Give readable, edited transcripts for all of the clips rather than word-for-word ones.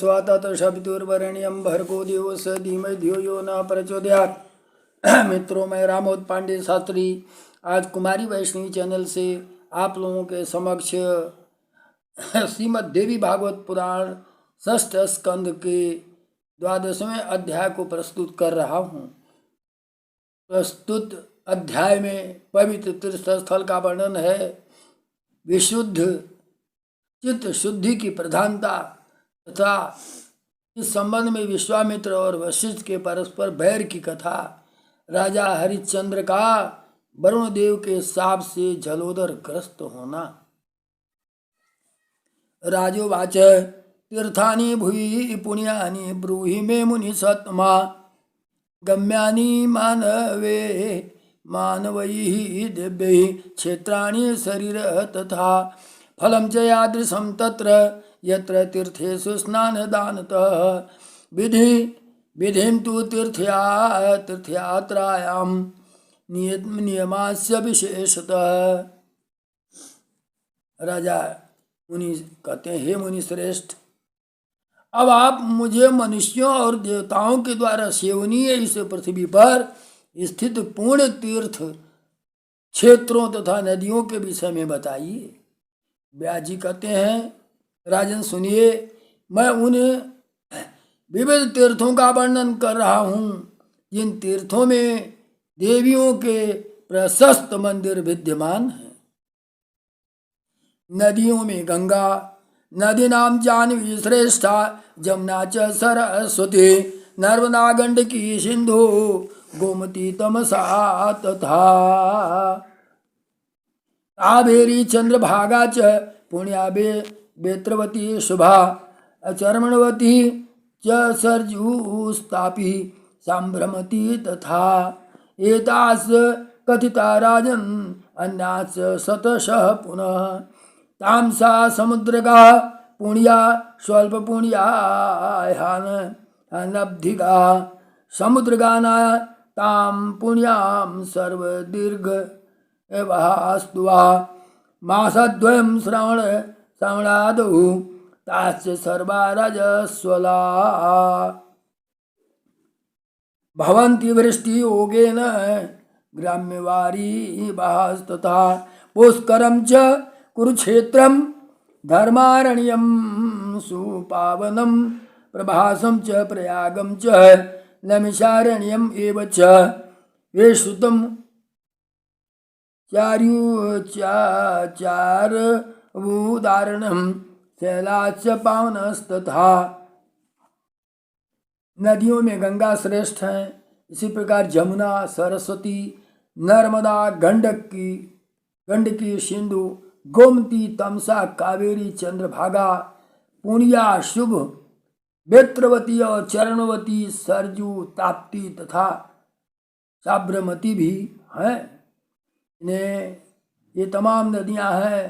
स्वातः भर्गो देवस्य धीमहि धियो यो न प्रचोदयात्। मित्रों, मैं रामोद पांडे शास्त्री आज कुमारी वैष्णवी चैनल से आप लोगों के समक्ष श्रीमद् देवी भागवत पुराण षष्ठ स्कंद के 12वें अध्याय को प्रस्तुत कर रहा हूँ। प्रस्तुत अध्याय में पवित्र तीर्थ स्थल का वर्णन है। विशुद्ध चित्त शुद्धि की प्रधानता तथा इस संबंध में विश्वामित्र और वशिष्ठ के परस्पर बैर की कथा, राजा हरिश्चंद्र का वरुण देव के शाप से जलोदर ग्रस्त होना। राजोवाच तीर्थानि भुवि पुण्यानि ब्रूहि मे मुनि सत्मा गम्यानि मानवे मानवैः दिव्यैः क्षेत्राणि शरीर तथा फलं च यादृशं तत्र यत्र तीर्थेषु स्नानदानतः विधिं तु तीर्थयात्रायां नियमास्य विशेषतः। राजा मुनि कहते हैं, हे मुनि श्रेष्ठ, अब आप मुझे मनुष्यों और देवताओं के द्वारा सेवनीय इस पृथ्वी पर स्थित पूर्ण तीर्थ क्षेत्रों तथा नदियों के विषय में बताइए। व्यास जी कहते हैं, राजन सुनिए, मैं उन विविध तीर्थों का वर्णन कर रहा हूँ जिन तीर्थों में देवियों के प्रशस्त मंदिर विद्यमान हैं। नदियों में गंगा, नदी नाम जानवी श्रेष्ठा, जमुना च सरस्वती, नर्मदा गंडकी सिंधु गोमती तमसा तथा कावेरी चंद्रभागा च पुण्या बेत्रवती शुभा अचर्मणवती च सरजूस्तापी सांभ्रमती तथा एतास कथिता राजन अन्यास शतशः पुनः तामसा समुद्रगा पुण्या स्वल्प पुण्या नब्धिगा समुद्रगाना ताम पुण्याम सर्वदीर्घ एवास्तुवा मासद्वयं श्रवणादौ ताश्च सर्वा रजस्वला भवन्ति वृष्टियोगेन ग्राम्यवारी बहास्तथा पुष्करं च कुरुक्षेत्रं धर्मारण्यं सुपावनं प्रभासं च प्रयागं च नैमिषारण्यम् एव च वेश्रुतं चार्वुदारणं शैलाच पावनस्तथा। नदियों में गंगा श्रेष्ठ हैं, इसी प्रकार जमुना, सरस्वती, नर्मदा, गंडकी, सिंधु, गोमती, तमसा, कावेरी, चंद्रभागा, पुण्या, शुभ, बेत्रवती और चरणवती, सरजू, ताप्ती तथा साबरमती भी हैं। इन्हें ये तमाम नदियां हैं।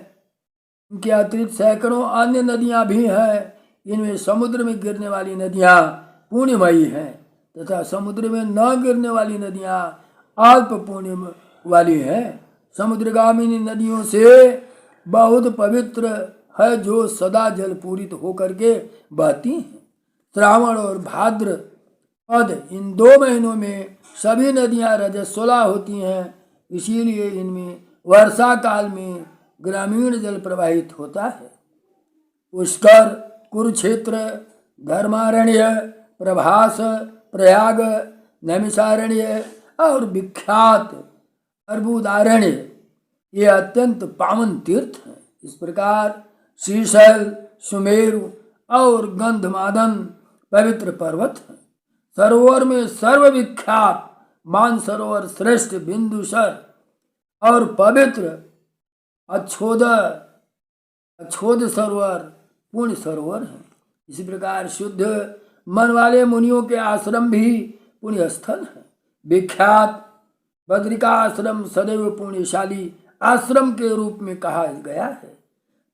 इनके अतिरिक्त सैकड़ों अन्य नदियां भी हैं। इनमें समुद्र में गिरने वाली नदियां पुण्यमयी हैं तथा समुद्र में न गिरने वाली नदियां अल्प पुण्य वाली हैं। समुद्रगामिनी नदियों से बहुत पवित्र है जो सदा जल पूरित होकर के बहती हैं। श्रावण और भाद्र पद इन 2 महीनों में सभी नदियां रजस्वला होती हैं, इसीलिए इनमें वर्षा काल में ग्रामीण जल प्रवाहित होता है। पुष्कर, कुरुक्षेत्र, धर्मारण्य, प्रभास, प्रयाग, नैमिषारण्य और विख्यात अर्बुदारण्य ये अत्यंत पावन तीर्थ हैं। इस प्रकार श्रीशैल, सुमेरु और गंधमादन पवित्र पर्वत हैं। सरोवर में सर्वविख्यात मानसरोवर श्रेष्ठ बिंदुसर और पवित्र अच्छोद सरोवर पुण्य सरोवर है। इसी प्रकार शुद्ध मन वाले मुनियों के आश्रम भी पुण्य स्थल है। विख्यात बद्रिका आश्रम सदैव पुण्यशाली आश्रम के रूप में कहा गया है।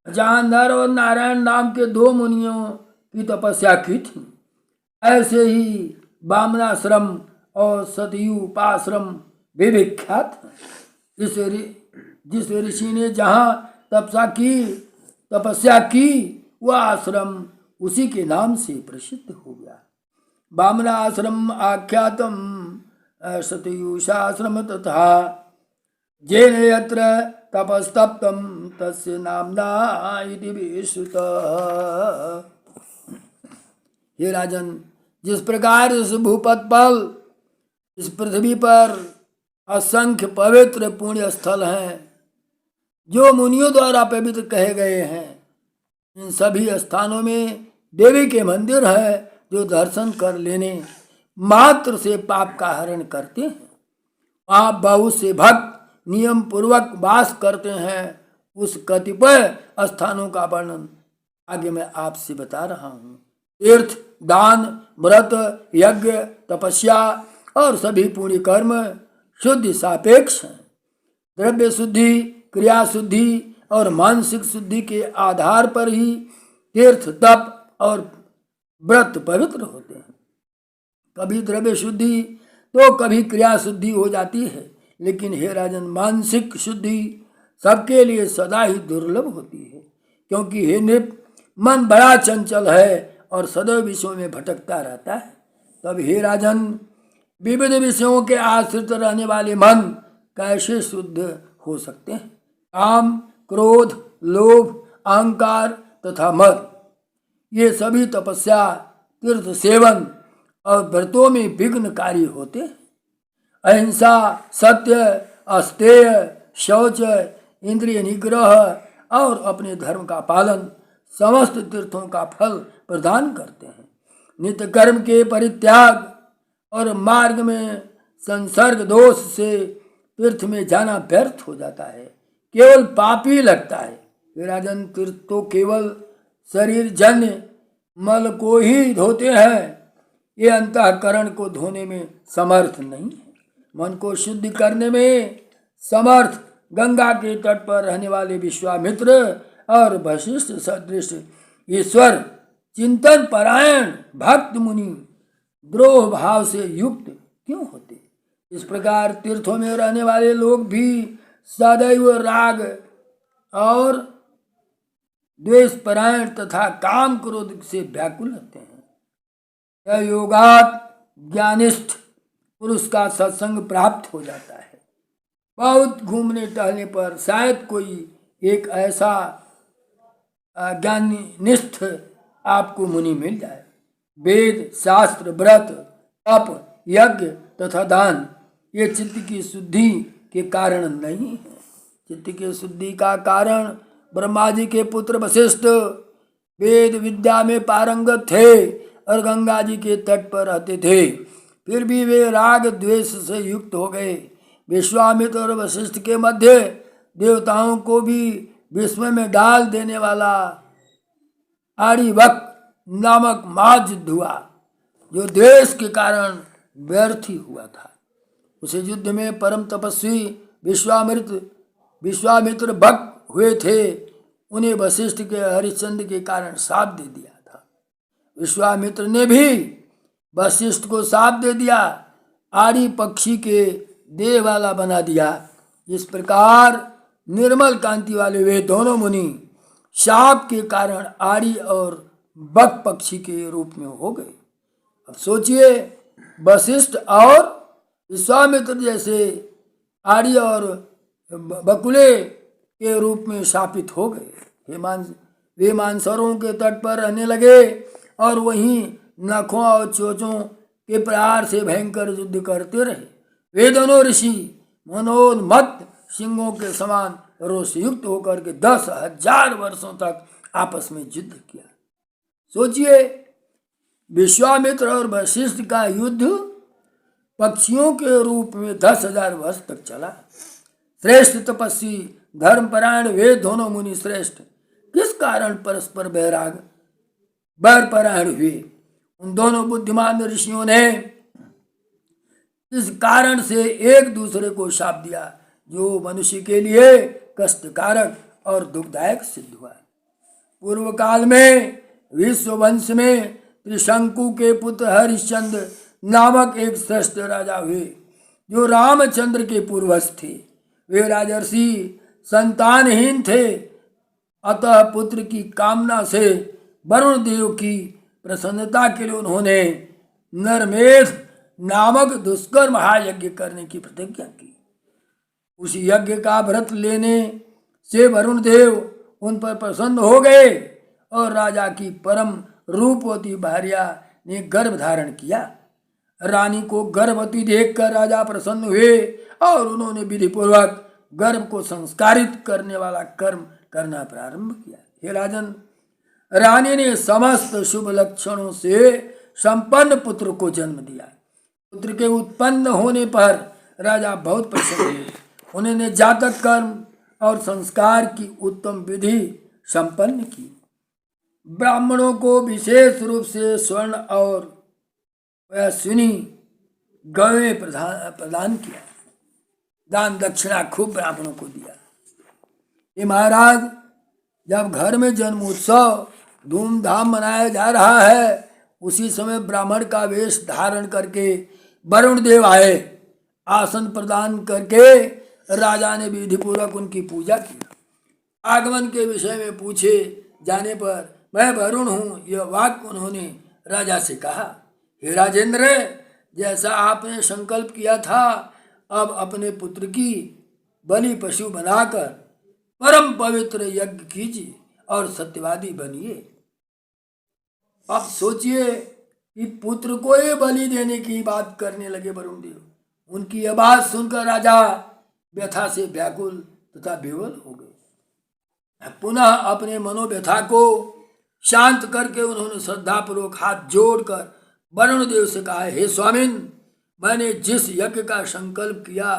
जानधर और नारायण नाम के 2 मुनियों की तपस्या की थी। ऐसे ही वामनाश्रम और सतयुपाश्रम भी विख्यात है। जिस ऋषि ने जहाँ तपस्या की वह आश्रम उसी के नाम से प्रसिद्ध हो गया। वामनाश्रम आख्यातम सतयुषाश्रम तथा जेन यत्र तपस्तप्तम तस्य नामना इति विश्रुतः। हे राजन, जिस प्रकार इस भूपत पर, इस पृथ्वी पर असंख्य पवित्र पुण्य स्थल हैं जो मुनियों द्वारा पवित्र कहे गए हैं, इन सभी स्थानों में देवी के मंदिर है जो दर्शन कर लेने मात्र से पाप का हरण करते हैं। आप बहुत से भक्त नियम पूर्वक वास करते हैं। उस कतिपय स्थानों का वर्णन आगे मैं आपसे बता रहा हूँ। तीर्थ, दान, व्रत, यज्ञ, तपस्या और सभी पुण्य कर्म शुद्धि सापेक्ष हैं। द्रव्य शुद्धि, क्रिया शुद्धि और मानसिक शुद्धि के आधार पर ही तीर्थ, तप और व्रत पवित्र होते हैं। कभी द्रव्य शुद्धि तो कभी क्रिया शुद्धि हो जाती है, लेकिन हे राजन, मानसिक शुद्धि सबके लिए सदा ही दुर्लभ होती है, क्योंकि हे नृप, मन बड़ा चंचल है और सदैव विषयों में भटकता रहता है। तब हे राजन, विविध विषयों के आश्रित रहने वाले मन कैसे शुद्ध हो सकते हैं? काम, क्रोध, लोभ, अहंकार तथा मद, ये सभी तपस्या, तीर्थ सेवन और व्रतों में विघ्नकारी होते हैं। अहिंसा, सत्य, अस्तेय, शौच, इंद्रिय निग्रह और अपने धर्म का पालन समस्त तीर्थों का फल प्रदान करते हैं। नित्य कर्म के परित्याग और मार्ग में संसर्ग दोष से तीर्थ में जाना व्यर्थ हो जाता है, केवल पापी लगता है। राजन, तीर्थ तो केवल शरीर जन्य मल को ही धोते हैं, ये अंतःकरण को धोने में समर्थ नहीं है। मन को शुद्ध करने में समर्थ गंगा के तट पर रहने वाले विश्वामित्र और वशिष्ठ सदृश ईश्वर चिंतन परायण भक्त मुनि द्रोह भाव से युक्त क्यों होते? इस प्रकार तीर्थों में रहने वाले लोग भी सदैव राग और द्वेष परायण तथा काम क्रोध से व्याकुल रहते हैं। यह योगात ज्ञानिष्ठ पुरुष का सत्संग प्राप्त हो जाता है। बहुत घूमने टहलने पर शायद कोई एक ऐसा ज्ञानिष्ठ आपको मुनि मिल जाए। वेद, शास्त्र, व्रत, तप, यज्ञ तथा दान ये चित्त की शुद्धि के कारण नहीं है। चित्त की शुद्धि का कारण ब्रह्मा जी के पुत्र वशिष्ठ वेद विद्या में पारंगत थे और गंगा जी के तट पर रहते थे, फिर भी वे राग द्वेष से युक्त हो गए। विश्वामित्र और वशिष्ठ के मध्य देवताओं को भी विस्मय में डाल देने वाला आर्यवक नामक महायुद्ध हुआ, जो द्वेष के कारण व्यर्थ ही हुआ था। उस युद्ध में परम तपस्वी विश्वामित्र भक्त हुए थे। उन्हें वशिष्ठ के हरिश्चंद्र के कारण शाप दे दिया था। विश्वामित्र ने भी वशिष्ठ को शाप दे दिया, आर्य पक्षी के देह वाला बना दिया। इस प्रकार निर्मल कांति वाले वे दोनों मुनि शाप के कारण आर्य और बक पक्षी के रूप में हो गए। अब सोचिए, वशिष्ठ और विश्वामित्र जैसे आर्य और बकुले के रूप में शापित हो गए। वे मानसरों के तट पर रहने लगे और वहीं नखों और चोचों के प्रहार से भयंकर युद्ध करते रहे। वे दोनों ऋषि मनोन्मत्त सिंहों के समान रोष युक्त होकर के 10,000 वर्षों तक आपस में युद्ध किया। सोचिए, विश्वामित्र और वशिष्ठ का युद्ध पक्षियों के रूप में 10,000 वर्ष तक चला। श्रेष्ठ तपस्वी धर्मपरायण वे दोनों मुनि श्रेष्ठ किस कारण परस्पर बैरपरायण हुए? उन दोनों बुद्धिमान ऋषियों ने इस कारण से एक दूसरे को शाप दिया, जो मनुष्य के लिए कष्टकारक और दुखदायक सिद्ध हुआ। पूर्व काल में विश्ववंश में त्रिशंकु के पुत्र हरिश्चंद्र नामक एक श्रेष्ठ राजा हुए, जो रामचंद्र के पूर्वज थे। वे राजर्षि संतानहीन थे, अतः पुत्र की कामना से वरुण देव की प्रसन्नता के लिए उन्होंने नरमेध नामक दुष्कर महायज्ञ करने की प्रतिज्ञा की। उस यज्ञ का व्रत लेने से वरुण देव उन पर प्रसन्न हो गए और राजा की परम रूपवती भार्या ने गर्भ धारण किया। रानी को गर्भवती देखकर राजा प्रसन्न हुए और उन्होंने विधि पूर्वक गर्भ को संस्कारित करने वाला कर्म करना प्रारंभ किया। हे राजन, रानी ने समस्त शुभ लक्षणों से संपन्न पुत्र को जन्म दिया। पुत्र के उत्पन्न होने पर राजा बहुत प्रसन्न हुए। उन्होंने जातक कर्म और संस्कार की उत्तम विधि संपन्न की। ब्राह्मणों को विशेष रूप से स्वर्ण और अश्विनी गवें प्रदान किया। दान दक्षिणा खूब ब्राह्मणों को दिया। ये महाराज, जब घर में जन्म उत्सव धूमधाम मनाया जा रहा है, उसी समय ब्राह्मण का वेश धारण करके वरुण देव आए। आसन प्रदान करके राजा ने विधि पूर्वक उनकी पूजा की। आगमन के विषय में पूछे जाने पर मैं वरुण हूँ, यह वाक्य उन्होंने राजा से कहा। हे राजेंद्र, जैसा आपने संकल्प किया था, अब अपने पुत्र की बलि पशु बनाकर परम पवित्र यज्ञ कीजिए और सत्यवादी बनिए। अब सोचिए कि पुत्र को ही बलि देने की बात करने लगे वरुण देव। उनकी यह बात सुनकर राजा व्यथा से व्याकुल तथा विवल हो गए। पुनः अपने मनोव्यथा को शांत करके उन्होंने श्रद्धापूर्वक हाथ जोड़कर वरुण देव से कहा, हे स्वामिन, मैंने जिस यज्ञ का संकल्प किया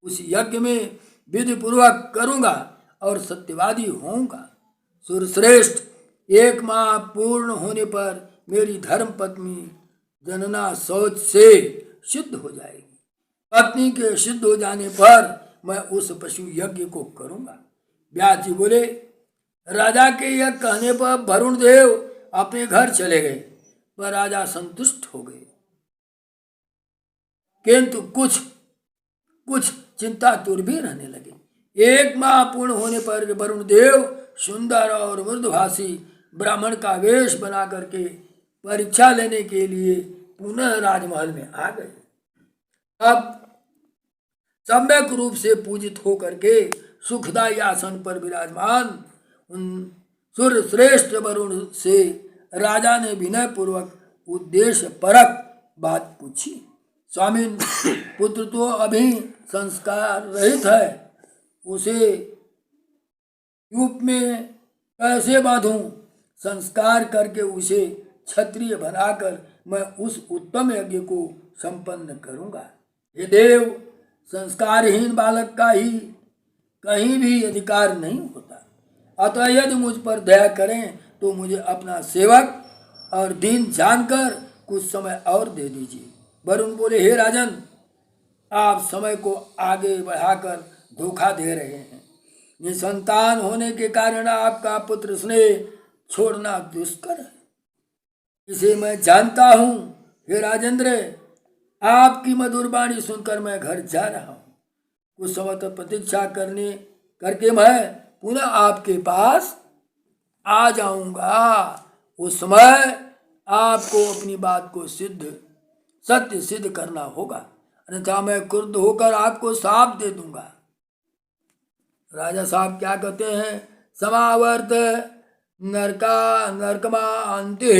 उस यज्ञ में विधि पूर्वक करूंगा और सत्यवादी होऊंगा। सूर्यश्रेष्ठ, 1 माह पूर्ण होने पर मेरी धर्म पत्नी जनना शौच से सिद्ध हो जाएगी। पत्नी के सिद्ध हो जाने पर मैं उस पशु यज्ञ को करूंगा। व्यास जी बोले, राजा के यह कहने पर वरुण देव अपने घर चले गए, पर राजा संतुष्ट हो गए। किंतु कुछ चिंतातुर भी रहने लगे। 1 माह पूर्ण होने पर वरुण देव सुंदर और मृदुभाषी ब्राह्मण का वेश बना करके परीक्षा लेने के लिए पुनः राजमहल में आ गए। अब सम्यक रूप से पूजित होकर के सुखदायी आसन पर विराजमान उन सूर्य श्रेष्ठ वरुण से राजा ने विनय पूर्वक उद्देश्य परक बात पूछी। स्वामिन, पुत्र तो अभी संस्कार रहित है, उसे यूप में कैसे बांधूं? संस्कार करके उसे क्षत्रिय बनाकर मैं उस उत्तम यज्ञ को संपन्न करूंगा। हे देव, संस्कारहीन बालक का ही कहीं भी अधिकार नहीं होता, अतः यदि मुझ पर दया करें तो मुझे अपना सेवक और दीन जानकर कुछ समय और दे दीजिए। वरुण बोले, हे राजन, आप समय को आगे बढ़ाकर धोखा दे रहे हैं। निसंतान होने के कारण आपका पुत्र स्नेह छोड़ना दुष्कर है, इसे मैं जानता हूँ। हे राजेंद्र, आपकी मधुर वाणी सुनकर मैं घर जा रहा हूँ। कुछ समय तक प्रतीक्षा करके मैं पुनः आपके पास आ जाऊंगा। उस समय आपको अपनी बात को सत्य सिद्ध करना होगा, अन्यथा मैं क्रुद्ध होकर आपको शाप दे दूंगा। राजा साहब क्या कहते हैं? समावर्त नरकमा अंते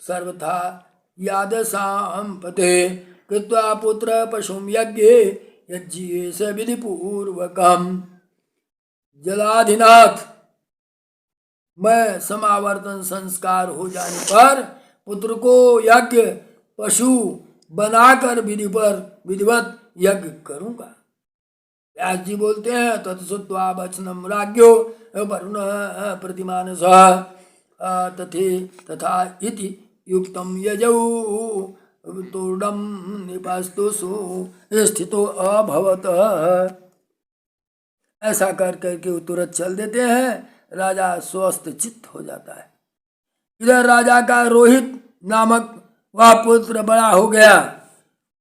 सर्वथा यादसाम पते कृत्वा पुत्र पशुम यज्ञे यज्ञे स विधि पूर्वकम। जलाधिनाथ, मैं समावर्तन संस्कार हो जाने पर पुत्र को यज्ञ पशु बनाकर विधिवत यज्ञ करूंगा। व्यास जी बोलते हैं, तत्सुत्वा वचनम राज्ञो वरुण प्रतिमानस तथा इति युक्तम यजौ तूर्णम निपास्तुषु स्थितो अभवत। ऐसा कर करके वो तुरंत चल देते हैं। राजा स्वस्थ चित्त हो जाता है। इधर राजा का रोहित नामक वह पुत्र बड़ा हो गया।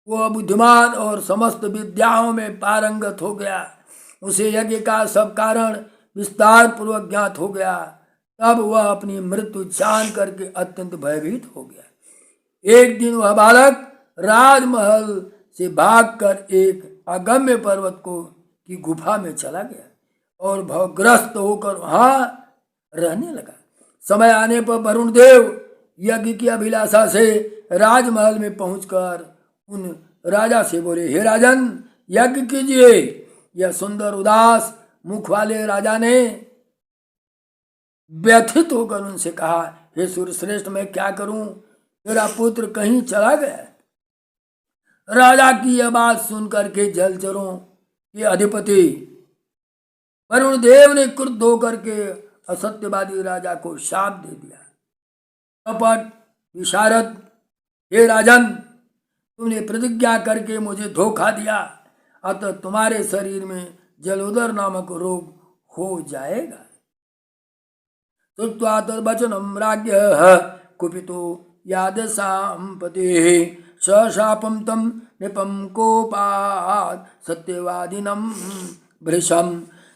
वो बुद्धिमान और समस्त विद्याओं में पारंगत हो गया। उसे यज्ञ का सब कारण विस्तार पूर्वक ज्ञात हो गया। तब वह अपनी मृत्यु जान करके अत्यंत भयभीत हो गया। एक दिन वह बालक राजमहल से भागकर एक अगम्य पर्वत को की गुफा में चला गया और भवग्रस्त होकर वहां रहने लगा। समय आने पर वरुण देव यज्ञ की अभिलाषा से राजमहल में पहुंचकर उन राजा से बोले, हे राजन, यज्ञ कीजिए। यह सुंदर उदास मुख वाले राजा ने व्यथित होकर उनसे कहा, हे सूर्यश्रेष्ठ, मैं क्या करूं, मेरा पुत्र कहीं चला गया। राजा की यह बात सुनकर के जलचरों के अधिपति वरुण देव ने क्रुद्ध होकर के असत्यवादी राजा को शाप दे दिया। कपट विशारद, हे राजन, तुमने प्रतिज्ञा करके मुझे धोखा दिया, अतः तुम्हारे शरीर में जलोदर नामक रोग हो जाएगा। श्रुत्वा तद्वचनं राज्ञः कुपितो यादशाम्पतेः सशापं तं नृपं कोपात् सत्यवादिनं भृशं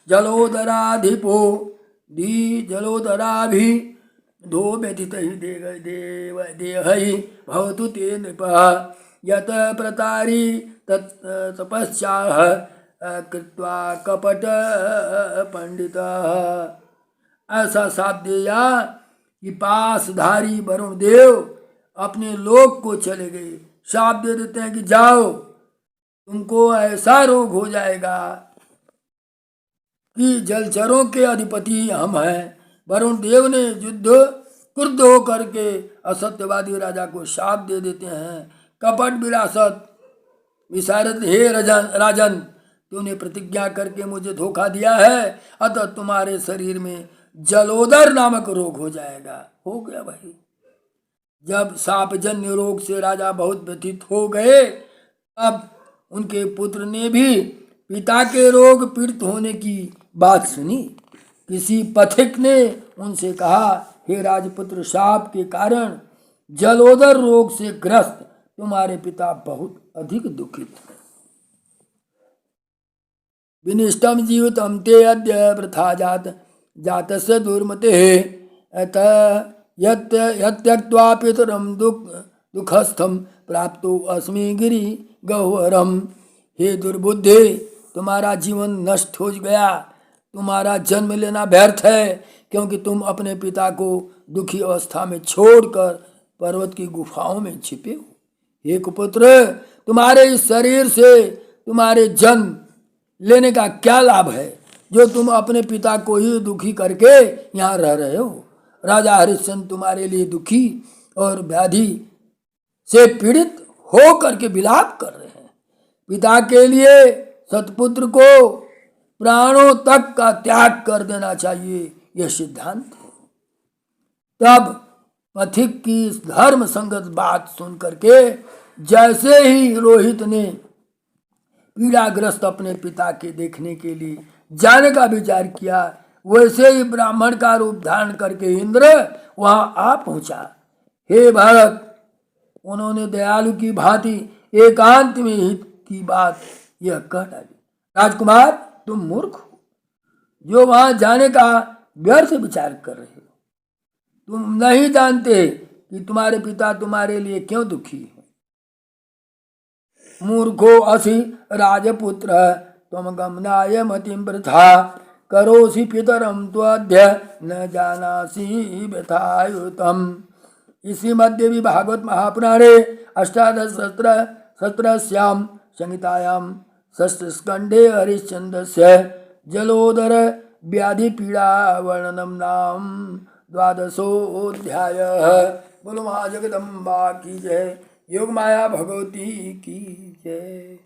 जलोदराधिपो जलोदराभिधो व्यथितः देहैः भवतु ते नृपः यत प्रतारी तपस्याः कृत्वा कपट पंडितः। ऐसा साप दिया कि पासधारी वरुण देव अपने लोक को चले गए। शाप दे देते हैं कि जाओ, तुमको ऐसा रोग हो जाएगा कि जलचरों के अधिपति हम हैं। वरुण देव ने युद्ध क्रुद्ध होकर के असत्यवादी राजा को शाप दे देते हैं। कपट विशारद, हे राजन, तूने प्रतिज्ञा करके मुझे धोखा दिया है, अतः तुम्हारे शरीर में जलोदर नामक रोग हो जाएगा। हो गया भाई। जब सापजन्य रोग से राजा बहुत व्यथित हो गए, तब उनके पुत्र ने भी पिता के रोग पीड़ित होने की बात सुनी। किसी पथिक ने उनसे कहा, हे राजपुत्र, शाप के कारण जलोदर रोग से ग्रस्त तुम्हारे पिता बहुत अधिक दुखित है। विनिष्टम जीवितम ते अद्य वृथा जातस्य दुर्मतेः यत्यक्त्वा पितरं दुःखस्थं प्राप्तो अस्मि गिरि गह्वरम्। हे दुर्बुद्धे, तुम्हारा जीवन नष्ट हो गया, तुम्हारा जन्म लेना व्यर्थ है, क्योंकि तुम अपने पिता को दुखी अवस्था में छोड़कर पर्वत की गुफाओं में छिपे हो। हे कुपुत्र, तुम्हारे इस शरीर से तुम्हारे जन्म लेने का क्या लाभ है, जो तुम अपने पिता को ही दुखी करके यहाँ रह रहे हो। राजा हरिश्चंद्र तुम्हारे लिए दुखी और व्याधि से पीड़ित हो करके विलाप कर रहे हैं। पिता के लिए सतपुत्र को प्राणों तक का त्याग कर देना चाहिए, यह सिद्धांत है। तब पथिक की इस धर्म संगत बात सुन करके जैसे ही रोहित ने पीड़ाग्रस्त अपने पिता के देखने के लिए जाने का विचार किया, वैसे ही ब्राह्मण का रूप धारण करके इंद्र वहां आ पहुंचा। हे भरत, उन्होंने दयालु की भांति एकांत में हित की बात यह कह डाली। राजकुमार, तुम मूर्ख हो जो वहां जाने का व्यर्थ विचार कर रहे हो। तुम नहीं जानते कि तुम्हारे पिता तुम्हारे लिए क्यों दुखी है। मूर्खो असि राजपुत्र त्वं गमनाय मतिं वृथा करोसि पितरं त्वद्य न जानासि व्यथायुतम्। इसी मध्य भी भागवत महापुराणे अष्टादश सत्रस्यां संहितायां षष्ठस्कन्धे हरिश्चन्द्रस्य जलोदर व्याधि पीड़ा वर्णनम नाम द्वादशोऽध्यायः। बोलो महाजगदम्बा की जय, योग माया भगवती की जय।